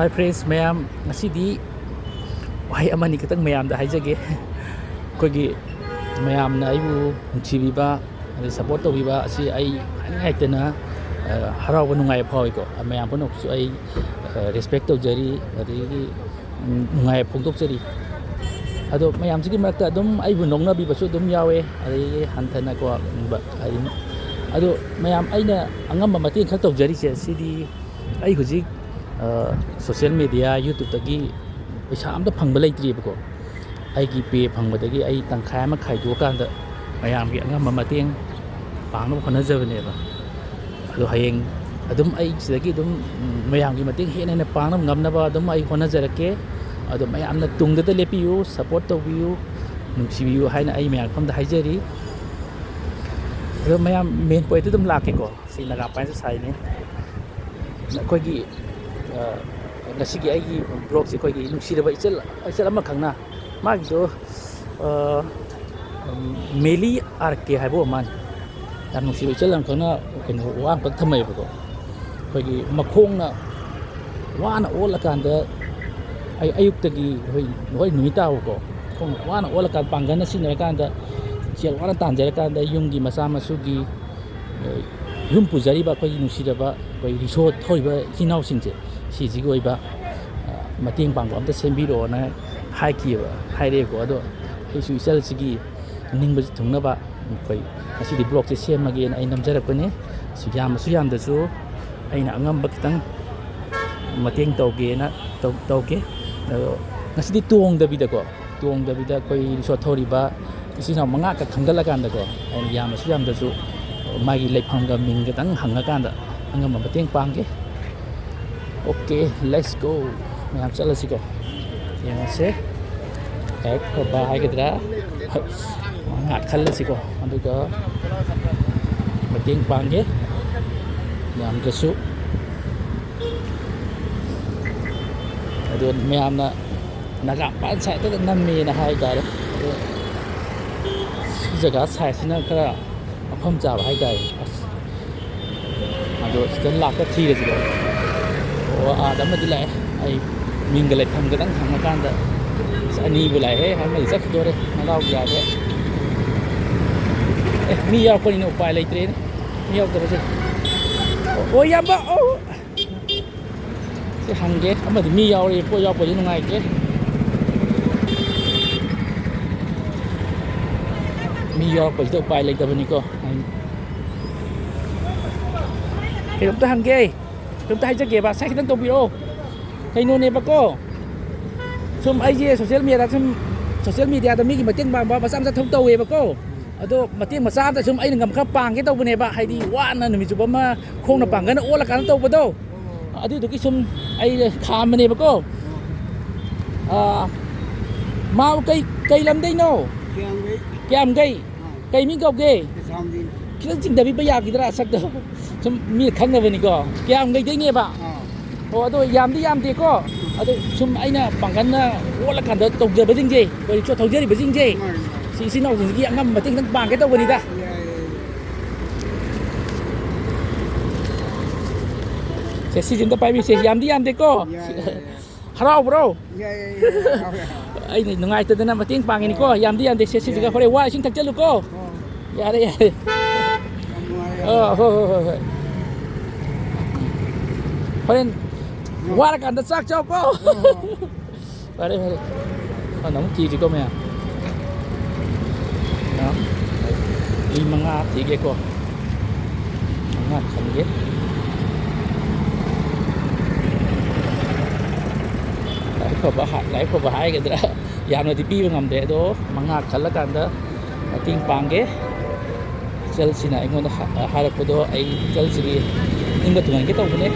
Hi friends, mayam ngasidi wahay amani kitang mayam da haijage kogi mayam na aibu nungsibiba adi support tawbiba asi ai haitena harawa nungai phawi ko mayam pono su ai respect tawjari adi nungai phongdokjari ado mayam sigi marakta adum aibu nongna bi basu dum yawe adi hantana ko ai ado mayam aina angamba matin khak tawjari se sidi ai hujik social media YouTube tagi paisa amda phangba leitri bako aigi pe phangba dagi ai tangkhai ma khaido kanda mayam gi angam mateng pangno khona jabane ba ado hayeng adum ai sidagi dum mayam gi mateng hena na pangno ngamna ba adum ai khona jarake ado mayam na tungda da lepiu support tawbiu nungsibiu haina ai mayam famda haijari ado mayam main point dum lake ko si naga pai sa sai ne koi gi ngasigi aigi blog se koi gi nungsiraba ichal ama khangna magi do meli arke haibo man dan nungsiraba ichal am khangna keno wang pak thamai bako koi gi makhong na wana ola kanda ai ayuk tagi hoi nuita ko khong wana ola kan pangana sinara kanda chel wana tanjara kanda yungi masa masugi yum pujari ba koi nungsiraba koi resort thoiba sinau singje siji goi ba mating pang amta sembiro na haiki ba haire ko ado isu isal sigi ningba thungna ba koi asi di blog se semage na ai namjarak pane suyam da su aina angam ba kitang mating tawge na tawge ngasi di tuong da bida koi resort thori ba isina manga ka khangala kan da ko ai yam suyam da su magi lepham ga ming ga tang hanga kan da angam mating pangge. Okay, let's go. Mayam chala siko. Yang se ek ko bahay kadra. Ngat khalla siko. Andu ka mating pangge. Yam gasu. Adun mayam na naga pan sai ta nam mi na hai ga re. Jaga sai sina kara apham cha ba hai ga. Adu stan lak ka thi re siko. Ada mah dilai, ai minggalai panggadang hanga kanda, sani bulai hanga izak dore, malau biar deh. Mi yau kau ini upaya lagi train, mi yau terus. Oh ya mbak, oh, si hangge, ama di mi yau ni, po yau po jadi nungai ke. Mi yau po jadi upaya lagi tapi niko. Hidup tu hangge. Chúng taจะเก็บใช้ทั้งตัววิดีโอใครโน่นเนี่ยปะก็ชมไอจีโซเชียลมีเดียชมโซเชียลมีเดียแต่มีกี่มาเต้นบางภาษาจะทุ่งตัวเวปะก็เอาตัวมาเต้นมาซ้ำแต่ชมไอหนึ่งกับข้าวปังแค่ตัวเนี่ยปะให้ดีว่านั่นมีจุดมาโค้งหน้าปังกันโอ้ละกันตัวปะตัวเอาที่ตัวกี่ชมไอขามมันเนี่ยปะก็มาไก่ลำได้โน่แกมไก่มีกับไก่kita jing tapi bayar kita rasa dah, cuma mi khang dah ni ko, kaya am gay ni ba, oh aduh yam di ko, aduh cuma aina pangkan na, wala kan dah tog jadi je, kalau cuma tog jadi bajing je, si nak sini angam bating tang pang kita bani dah, si cinta pai mi si yam di ko, harau bro, ini nungai tu na bating pang ini ko, yam di si juga kau wah sing tak jalu ko, ya deh. Kalian warga anda sak cok ko. Mari. Nóng chi chỉ có mẹ. Đó. Đi mang ngát thì cái ko. Ngát không biết. Lại ko bahai cái đó. Yang nanti pi ngam deh do mangak kalau kan dah ting pangge. Chel sina ingon harak podo ai chel sigi inga tungan kita ubune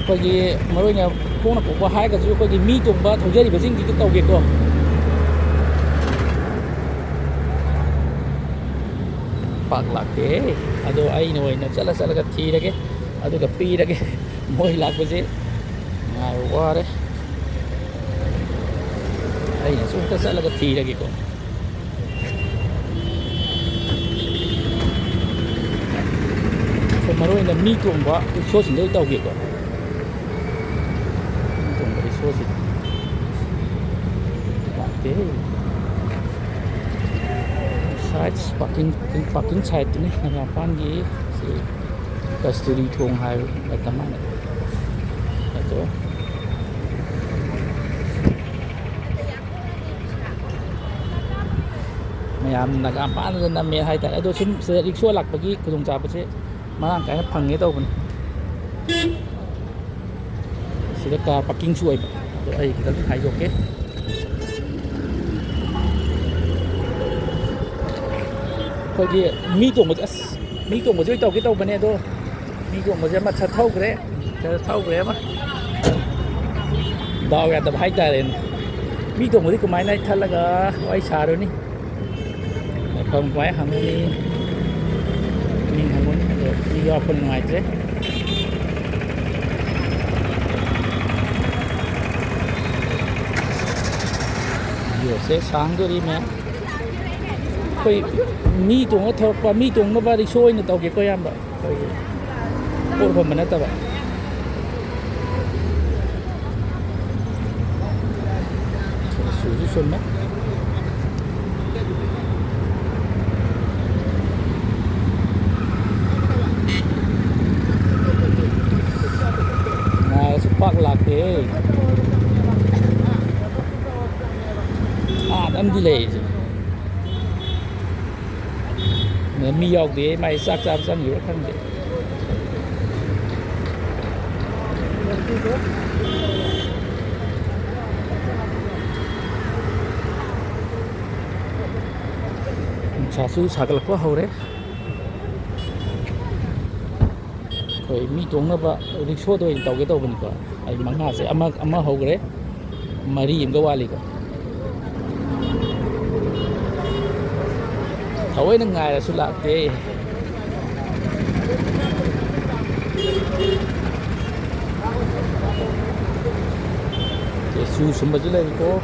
ko gi maronya kona ko ba hai ga ju ko gi mi tum ba thojari ba jing gi kita uge ko pak lakte ado ai noi na chala ga thi rage ado ga pi rage moi lak ba je ngai wa re ai na su ta chala ga thi rage ko maroy na mi tum ba so sin dei tau ge ko रिक्शोꯁꯤ ꯂꯥꯛꯇꯦ side parking ꯁꯥꯏꯠꯇꯨꯅꯤ ꯅꯒꯥꯃꯄꯥꯟꯒꯤ ꯁꯤ ꯀꯁꯇꯨꯔꯤ ꯊꯣꯡ ꯍꯥꯏꯕ ꯀꯃꯥꯏꯅ ꯑꯗꯣ ꯃꯌꯥꯝ ꯅꯒꯥꯃꯄꯥꯟꯗ ꯅꯝꯃꯦ ꯍꯥꯏꯇꯥꯔꯦ ꯑꯗꯣ ꯁꯨꯝ ꯔꯤꯛꯁꯣ ꯂꯥꯛꯄꯒꯤ ꯈꯨꯗꯣꯡꯆꯥꯕꯁꯦ ꯃꯔꯥꯡ ꯀꯥꯏꯅ ꯐꯪꯉꯦ ꯇꯧꯕꯅꯤ sida car parking su oiba ado ai kitang haidoke khogi mi tongba joi tawge tawbane ado mi tongba je ma thauгre ma daw ya da hai tare mi tongba di kamai nai thalaga wai saroni pham kwai hangoni mi hangoni ado mi yo kon ngai tre से सांगदोरी में कोई मी तोंग थोरप मी तोंग बा रिक्शो इन तौगे को याम बा core फम नतबा सुजु सुन ना सुपाक लाके âm đi lệ nếu mi học thì mày sắc sao nhiều khăn vậy xả su xả cái quá hầu đấy rồi mi tuông nó vậy rickshaw tôi tàu cái tàu bên kia ai mang hàng sẽ ama hầu cái đấy mà đi im cái wali cái thổi nó ngày là su lạc thế su sum baju lagi ko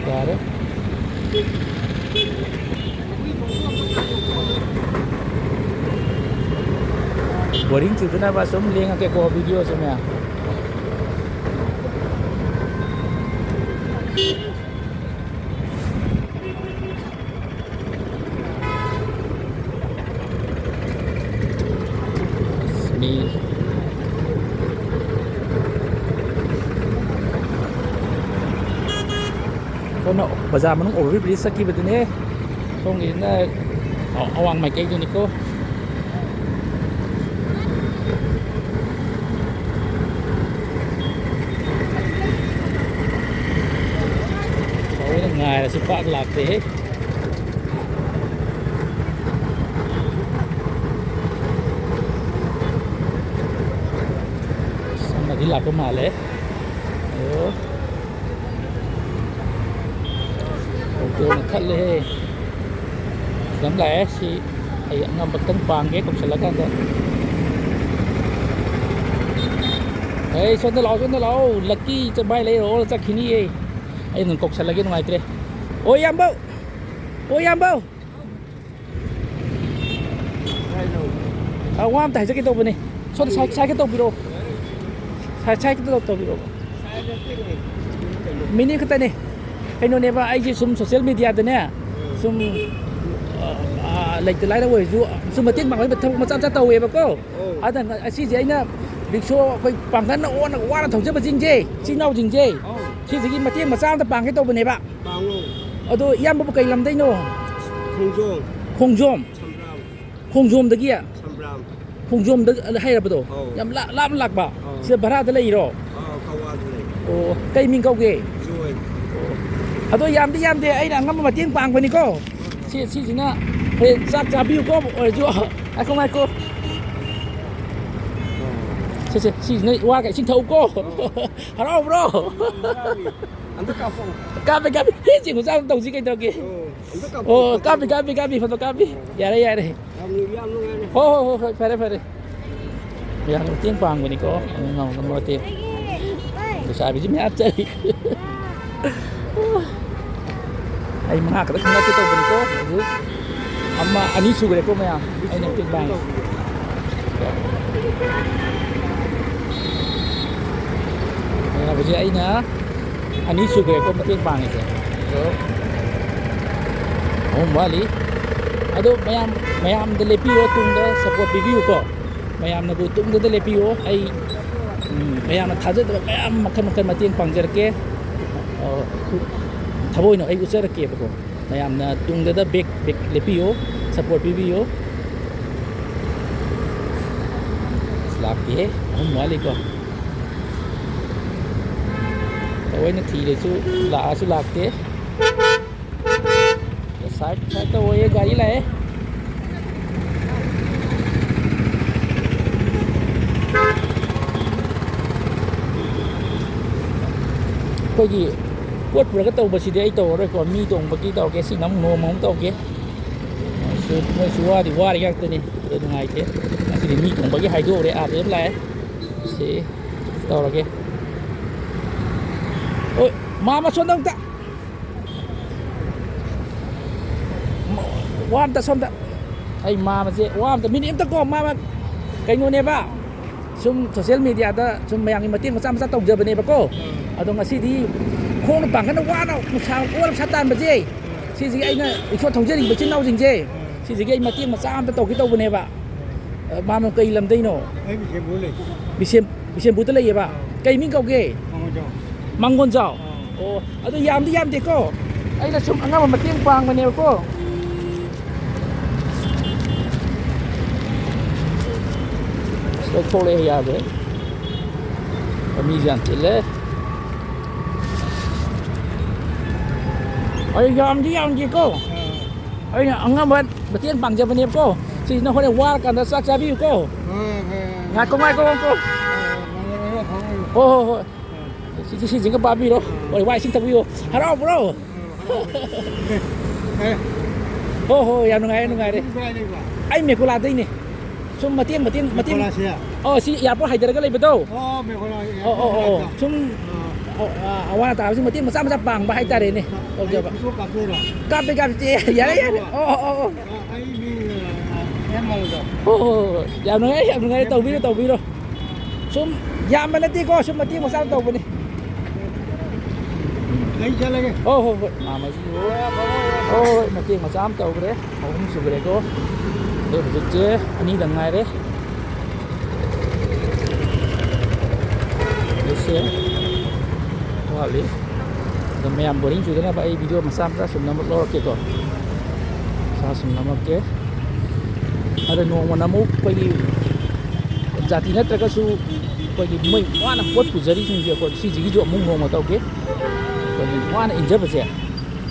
ya deh boring juga na ba sum liang ke ko video semua nó bazaar mà nó overbridge sakhi bedine không nghĩ là awang mai kai ni ko ôi ngày là super lạc thế xong là đi lạc có mà lẽ tôi là thắt lê lắm lẽ si ai ngâm bật tấn quang ghé cũng sẽ là cái đó ấy xuân nó lâu lucky cho bay lấy rồi chắc khi này ai ngừng cục sẽ là cái ngoài kia ôi em bao ngoan tại cái tàu bên này xuân sai cái tàu bị rồi sai cái tàu bị rồi mini cái tay này cái nó neva ai sum social media đó nè sum lệch từ lái đâu rồi sum mà tiếng bằng cái bật thông mà chăm tàu về mà cô à thằng xí gì nhá rickshaw cái bằng cái nó qua là thằng chứ mà chính gì xin nhau chính gì xí gì mà tiếng mà sao ta bằng cái tàu bên này bạn ở tôi em bao cái làm đây nó không zoom đấy kia không zoom đấy hay là bao đồ em lạm lạc bảo sẽ bắt ra tới đây rồi cây mình câu kì tôi yam đi ai đang ngắm mà tiếng vàng vậy cô xí gì nè thì ra bill cô ở chỗ ai không ai cô xí này qua cái sinh thấu cô hello bro copy hết chuyện của sao đồng chí cái đầu kia copy phần copy dạ đây hô phải đây yang tiếng vàng vậy cô ngon ngon tiếng sai bị mẹ áp chơi ay mga katak na kita ko ꯑꯃ ꯑꯅꯤ ꯁꯨꯈ꯭ꯔꯦꯀꯣ ꯃꯌꯥꯝ ꯑꯩꯅ ꯃꯇꯦꯡ ꯄꯥꯡꯉꯤ ꯍꯧꯖꯤꯛ ꯑꯩꯅ ꯑꯅꯤ ꯁꯨꯈ꯭ꯔꯦꯀꯣ ꯃꯇꯦꯡ ꯄꯥꯡꯉꯤꯁꯦ ꯑꯗꯣ ꯑꯍꯨꯝ ꯋꯥꯠꯂꯤ ꯑꯗꯣ ꯃꯌꯥꯝꯗ ꯂꯦꯞꯄꯤꯌꯣ ꯇꯨꯡꯗ ꯁꯞꯄꯣꯔꯠ ꯄꯤꯕꯤꯌꯨꯀꯣ ꯃꯌꯥꯝꯅꯕꯨ ꯇꯨꯡꯗ ꯂꯦꯞꯄꯤꯌꯣ ꯑꯩ ꯃꯌꯥꯝꯅ ꯊꯥꯖꯗꯕ ꯃꯌꯥꯝ ꯃꯈꯜ ꯃꯇꯦꯡ ꯄꯥꯡꯖꯔꯛꯀꯦ ꯊꯕꯣꯏꯅ ꯑꯩ ꯎꯠꯆꯔꯛꯀꯦꯕꯀꯣ ꯃꯌꯥꯝꯅ ꯇꯨꯡꯗ ꯕꯦꯛ ꯂꯦꯞꯄꯤꯌꯣ ꯁꯞꯄꯣꯔꯠ ꯄꯤꯕꯤꯌꯣ ꯂꯥꯛꯇꯦ ꯑꯍꯨꯝ ꯋꯥꯠꯂꯤꯀꯣ ꯊꯑꯣꯏꯅ ꯊꯤꯔꯁꯨ ꯂꯥꯛꯑꯁꯨ ꯂꯥꯛꯇꯦ साइड तो वो ये गाड़ी लाए कोई पोट पुरग तौबसीदे आई तौररोइको मी तोंबगी तौगे सि नम नोम अम तौगे वादी वारी गाक्तनी नुंगाइते असि मी तोंबगी हाइदोरे आदे लाए सि तौरगे ओय मामा सोंदंता वाम ता सोमदा आई मामा से वाम ता मिनि एमता को मामा कइनोनेबा सुम सोशल मीडिया दा सुम मयांगी मतेंग मचा मचा तौजबनेबको अदो ngasiदी खोंग पांगन वाना मुसा ओर सातान बजे सिजी आइना इक्सो थौजरी बचिन नाउ जिंजे सिजी गे मतेंग मचा अमता तौगी तौबनेबा मामा कई लमदैनो ai bị bố lệ बिसेम बुत लैयेबा कई मिंग कौगे मंगोन जाओ ओ अदो याम देखो आइना सुम अंगा मतेंग पांगबनेबको खोले याद है अमी जानते ले अरे याम जी को अरे अंगा बतियन पांग जब बने को सी न होने वार का साक चाबी को ngai ko हो सी जिंग बाबी रो ओय वाई सिंग तबियो हराओ ब्रो हो या नुंगाई रे ai me ko la dei ne sum matiang oh si ya po haidar ga lebedo oh sum awa ta sum matiang macha pang ba haidar ne oh ja ba kap je ya oh ai mi em mal do oh ya ngai tau bi ro sum ya manati ko sum matiang macha tau ba ni ai chale ge oh mama si oh matiang macha am tau gre hom su gre ko để một chế anh đi đằng ngay đấy để xe qua đi rồi mẹ em boring juga na ba video masam sa sum nama lor ke ko sa sum nama ke ada nong mana mu pagi jati na tra ka su pagi mai wana pot pu jari sing ko si ji jo mung nong ma tau ke pagi wana inja ba se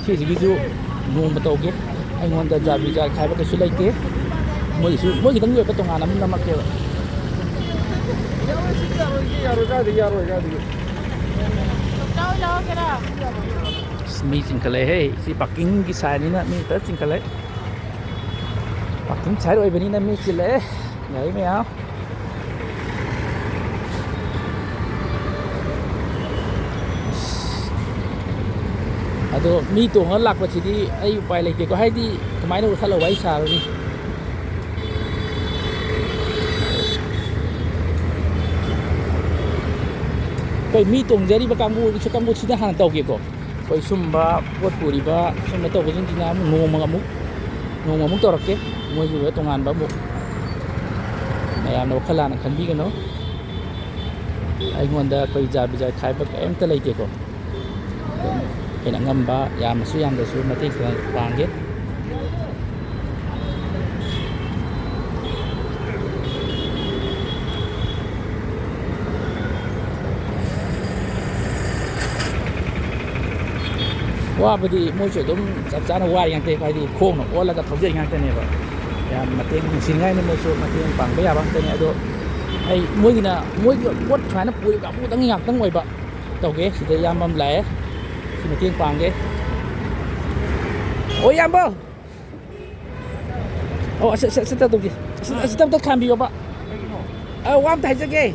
si ji jo nong ma tau ke ai ngon da jabi ja khai ba ke su lai ke mỗi cái người có tổng hàng năm mặc kiểu mi chỉnh cái này hey si parking cái sai này nè mi tới chỉnh cái này parking sai rồi bên này mi chỉnh lấy đấy mày áo aduh mi tuh ngelak buat jadi ayo upaya lagi kau hai di kemarin udah kalau wajah lagi कोई मी तोंजरी बा कांगू सु कांगू सिदा हान तौगे को कोई zumba pot पुरीबा zumba तौगे जिन दिना नोंग मु तौरके मोय जु तोंगान बा मु मयाम नो खलाना खनबी गनो आइगोंदा कोई जा बिजा खाइबा केमता लेते को एना ngamba याम सु याम दसु मते पांगे वाबदी मोइसो दम चप चाना वाय यांते काइदि खोंग न ओला का थौजे यांते बा या मतें सिंगाइ ने मोइसो मतें पांगबा याबा तने अदो ai मोइगिना मोइगि पोट थाना पुइ का पु तंग याक तंग ओइबा तौगे सिदा यामम लाए सि मतें पांगे ओ यामबो ओ से तौगे से तब खामबि बा वाम थाइ जगे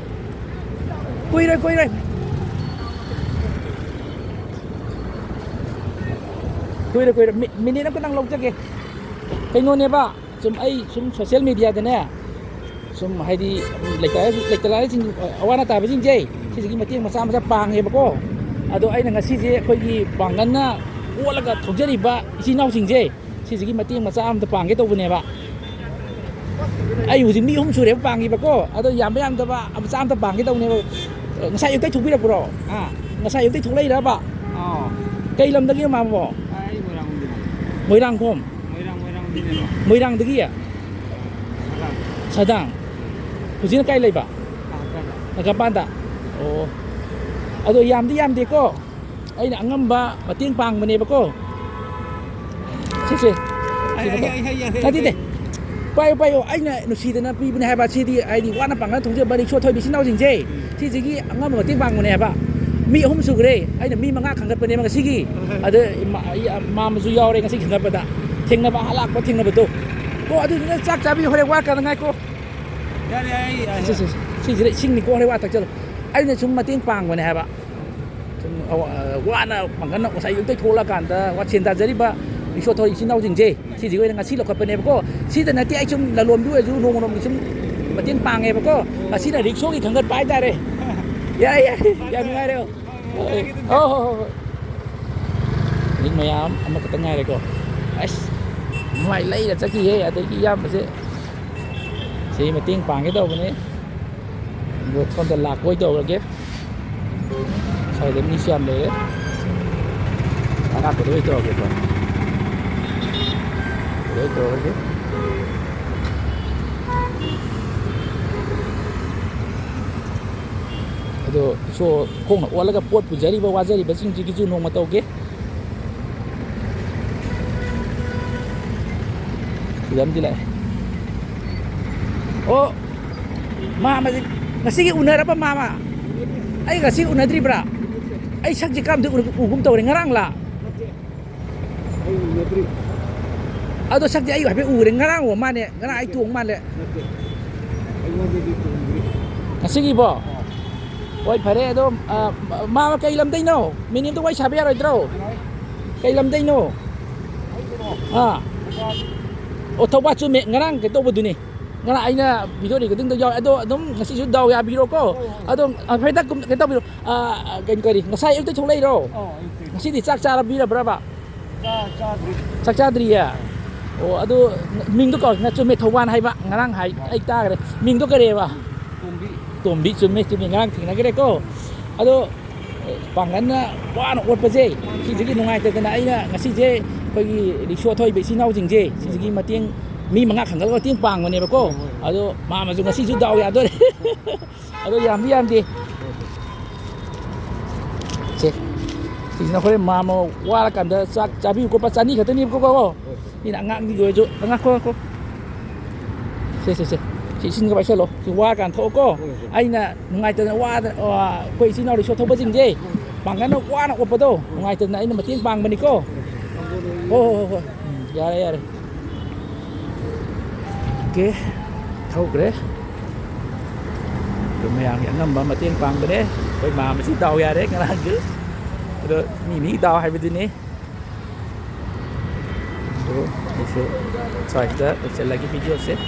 कुइ रे कोई मिनी ना को नang log jage kay no ne ba sum ai sum social media da ne sum haidi lektala sing awana ta ba sing je si gi mateng macha macha pang he ba ko ado ai na ngasi je khoi gi pangan na olaga thojari ba isi nau sing je si gi mateng macha am ta pang ge to bu ne ba ai hu jing mi hum su re pang gi ba ko ado yam yam da ba am cha am ta pang ge to ne ba ngasai yu tai thuk bi ra bro ngasai yu tai thuk lai ra ba kai lam da gi ma bo moirang khom moirang da gi ya sadang hujin kai lai ba nagapan da oh ado yam di ko ai na angam ba mating pang mane ba ko se tadi de pai ai na no si da na pi bne ha ba si di ai di wa na pang na thong je ba di chua thoi bi sin nau jing je si ji gi angam mating pang mane ba mi hum su gre ai na mi manga khang gat pa ne ma si gi ado ma ma su yaw re ngasi khang gat pa da theng na ba halak ba theng na ba to ko adu na chak cha bi hore wa ka ngai ko si sing ni ko hore wa tak chalo ai na sum mating pang mane ha ba wa na pang kan na sai yu tai thola kan da wa chen da jari ba ni so thoi sin nau jing je si ji na ngasi lo ka pa ne ba ko si da na ti ai sum la lom du ju nong nong sum mating pang e ba ko si na riksho ki khang gat pai da re ya ngai re những mày am mà cái tengah đây ko mày lấy là chắc gì hết à tới cái yam mà sẽ mà tiếng pang cái đâu mà này một con tần lạc quay đầu là kia sai đến mission đấy anak của tôi đầu kìa con đấy đầu kia ado so khong na wala ka pot pujari ba wajari ba sing ji ju nong ma taw ke sidam dilai oh mama ngasi unar apa mama ai ngasi unadri bra ai sak ji kam de ugum taw ngarang la ado sak ji ai ha be u re ngarang wa ma ne ngarang ai tuong man le ngasi gi bo ôi phải đấy đâu mà cây lâm tây nô mình em tôi quay sạp rồi đâu cây lâm tây nô ô thâu ba chú mẹ ngang cái tô bự này ngang lại nha video này cái tiếng tôi do tôi đúng ngày xưa đầu ya video ko tôi phải tắt cái tô video cái đi ngày sai em tôi chống lấy đâu ngày xưa thì chắc cha là video berapa chắc cha đi à ô tôi mình tôi còn ngày chú mẹ thâu ban hay bạn ngang hay anh ta cái mình tôi cái gì mà tumbi cumi ngang thing na gire ko ado pangan na wa no ot pa je si ji nungai te na ai na ngasi je ko gi di sho thoi be si nau jing je si ji ma tieng mi manga khang ko tieng pang ne ba ko ado ma ma ju ngasi ju daw ya do ado yam di che si na ko ma mo wa kan da sak chabi ko pa chani khatani ko ni na ngang di go ju ngak ko se chị xin các bạn xem lo thì qua cản thổ cô anh là ngày từ qua quay xin nào để cho thâu bao nhiêu gì bằng cái nó qua nó ốp đâu ngày từ nãy nó mà tiếng bằng bên đi cô ra đây ok thâu cái đấy rồi mày ăn những năm mà tiếng bằng bên đấy vậy mà mình xin đào ra đấy cái là cứ rồi nhìn đào hay bên này rồi sorry kita lagi video set